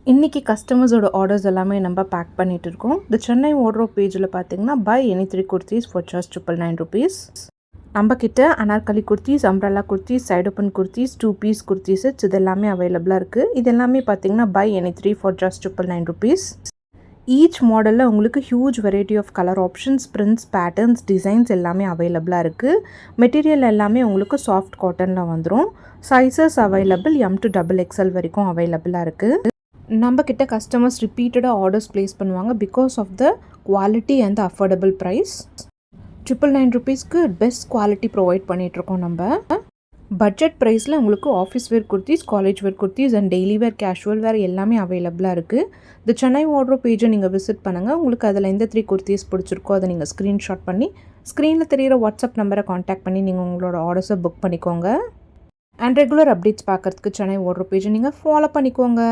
இன்றைக்கி கஸ்டமர்ஸோட ஆர்டர்ஸ் எல்லாமே நம்ம பேக் பண்ணிகிட்டு இருக்கோம். இந்த சென்னை வார்ட்ரோப் பேஜில் பார்த்தீங்கன்னா buy any 3 kurtis for just 999 rupees. நம்மக்கிட்ட anarkali kurtis, umbrella kurtis, side open kurtis, 2 piece kurti sets இது எல்லாமே அவைலபிளாக இருக்குது. இது எல்லாமே பார்த்தீங்கன்னா buy any 3 for just 999 rupees. Each மாடலில் உங்களுக்கு huge variety of colour options, prints, patterns, designs எல்லாமே அவைலபிளாக இருக்குது. மெட்டீரியல் எல்லாமே உங்களுக்கு சாஃப்ட் காட்டனில் வந்துடும். Sizes available M to XXL வரைக்கும் அவைலபிளாக இருக்குது. நம்மக்கிட்ட கஸ்டமர்ஸ் ரிப்பீட்டடாக ஆர்டர்ஸ் ப்ளேஸ் பண்ணுவாங்க because of the quality and the affordable price. 999 rupeesக்கு பெஸ்ட் குவாலிட்டி ப்ரொவைட் பண்ணிகிட்ருக்கோம். நம்ம பட்ஜெட் ப்ரைஸில் உங்களுக்கு office wear kurtis, college wear kurtis and daily wear, casual wear எல்லாமே அவைலபிளாக இருக்குது. இந்த சென்னை வார்ட்ரோப் பேஜை நீங்கள் விசிட் பண்ணுங்கள். உங்களுக்கு அதில் எந்த 3 குர்த்திஸ் பிடிச்சிருக்கோ அதை நீங்கள் ஸ்க்ரீன்ஷாட் பண்ணி ஸ்க்ரீனில் தெரிகிற வாட்ஸ்அப் நம்பரை காண்டாக்ட் பண்ணி நீங்கள் உங்களோட ஆர்டர்ஸை புக் பண்ணிக்கோங்க. அண்ட் ரெகுலர் அப்டேட்ஸ் பார்க்குறதுக்கு சென்னை வார்ட்ரோப் பேஜை நீங்கள் ஃபாலோ பண்ணிக்கோங்க.